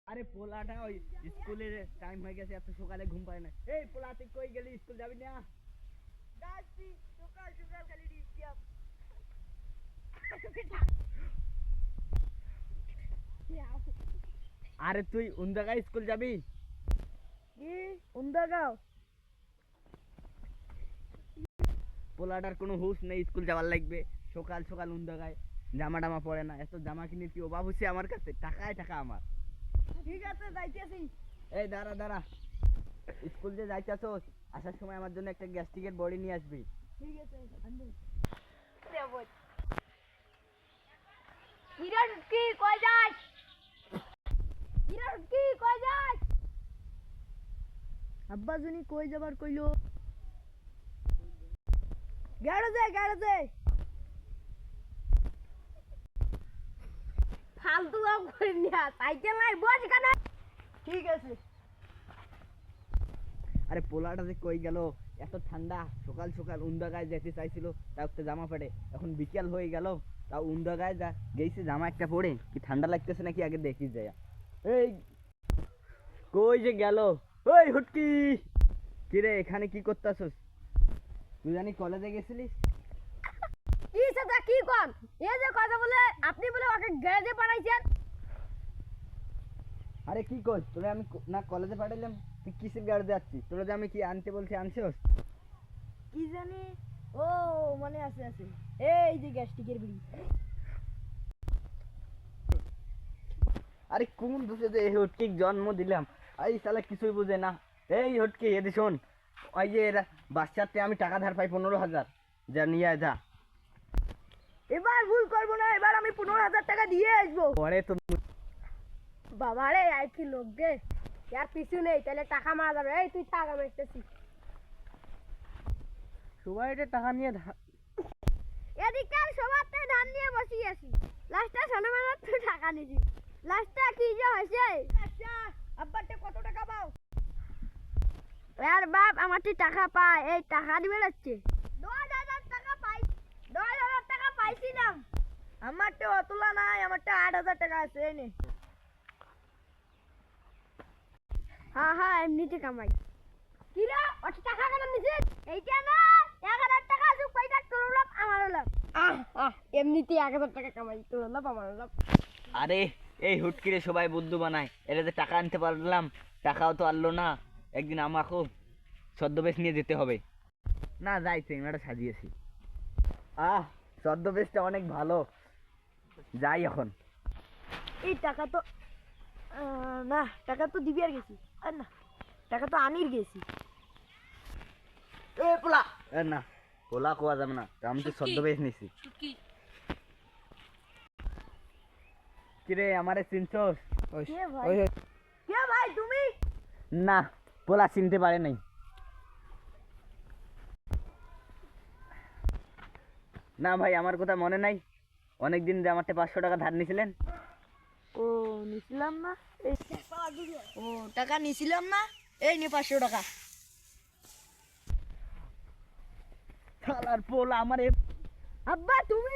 আরে পোলাটা ওই স্কুলের টাইম হয়ে গেছে, এত সকালে ঘুম পায় না। এই পোলা তুই কই গেলি, স্কুল যাবি না? যাচ্ছি, সকাল সকাল খালি ডিস্টার্ব। আরে তুই উন্দাগায় স্কুল যাবি? কি উন্দাগাঁও? পোলাটার কোনো হুঁশ নেই, স্কুল যাওয়ার লাগবে। সকাল সকাল উন্দাগায় জামা টামা পরে না। এত জামা কিনে কি অভাব হচ্ছে আমার কাছে? টাকায় টাকা আমার। ঠিক আছে, যাইতেছি। এই দাঁড়া দাঁড়া, স্কুল যে যাইতেছস, আসার সময় আমার জন্য একটা গ্যাস্ট্রিকের বড়ি নিয়ে আসবি। ঠিক আছে, আনবো। দেবো। বিরাট কি কই যাস? বিরাট কি কই যাস? আব্বা জনি কই যাবার কইলো? গ্যারেজে। ফালতু কাম করি না, সাইকেল নাই, বস এখানে। ঠিক আছে। আরে পোলাটা যে কই গেল? এত ঠান্ডা, সকাল সকাল উন্দাগায় যেতে চাইছিল, তাও একটা জামা পরে। এখন বিকেল হয়ে গেল, তাও উন্দাগায় যা গেছে জামা একটা পরে। কি ঠান্ডা লাগতেছে নাকি আগে দেখি যায়। এই কই যে গেল? ওই হুটকি, কিরে এখানে কি করতেছস? তুই জানি কলেজে গেছিলিস? কি সেটা কি কোন? এই যে কথা বলে আপনি বলে ওকে গ্যারেজে পাঠাইছেন। আরে কি কর তোরে আমি না কলেজে পাঠাইলাম, তুই কিসের গাড়িতে যাচ্ছিস? তোরা যে আমি কি আনতে বলছি আনছিস? কি জানি, ও মনে আছে। এই যে গ্যাস্ট্রিকের বিড়ি। আরে কোন দোষে যে এই হটকিক জন্ম দিলাম? এই শালা কিছুই বুঝে না। এই হটকি এদি শোন, ওই যে এরা বাচ্চাতে আমি টাকা ধার পাই 15,000, যা নিয়ে আয় যা। এবার ভুল করবো না, এবার আমি 15,000 টাকা দিয়ে আসবো। পরে তো বাবারে আর কি লোক গে, ইয়ার পিছু নেই, তাহলে টাকা মারা যাবে। এই তুই টাকা মারতেছি। সবাই এটা টাকা নিয়ে এদিকার সবারতে ধান নিয়ে বসে আছি, লাস্টে সোনামানার তো টাকা নিছি। লাস্টে কি যে হয়েছে? আচ্ছা আব্বাতে কত টাকা পাও? আর বাপ আমারটি টাকা পায়, এই টাকা দিবে যাচ্ছে 10,000 টাকা পাই। 10,000 টাকা পাইছিলাম। আমারটা অতলা নাই, আমারটা 8,000 টাকা আছে। এই নে। হ্যাঁ এমনিতে কামাই। কি রে অত টাকা কেন নিছিস? এইটা না 1,000 টাকা যুগ পয়সা তোর লাভ আমার লাভ। এমনিতে 1,000 টাকা কামাই, তোর লাভ আমার লাভ। আরে এই হুটকিরে সবাই বুদ্ধু বানায়, এটা যে টাকা আনতে পারলাম, টাকাও তো আনলো না। একদিন আমাকেও ছদ্মবেশ নিয়ে যেতে হবে। না যাই, সিনেমাটা সাজিয়েছি। ছদ্মবেশটা অনেক ভালো, যাই এখন। এই টাকা তো না, টাকা তো দিবি আর গেছি। আর না, টাকা তো আনির গেছি। এ পোলা, এ না পোলা কোয়া যাবে না, আমি তো ছদ্মবেশ নিছি। কিরে আমারে চিনছস? কে ভাই তুমি? না, পোলা চিনতে পারে নাই। না ভাই, আমার কথা মনে নাই? অনেকদিন যে আমার 500 টাকা ধার নিছিলেন। ও নিছিলাম না, এই ও টাকা নিছিলাম না, এই নে 500 টাকা। শালার পোলা আমারে। আব্বা তুমি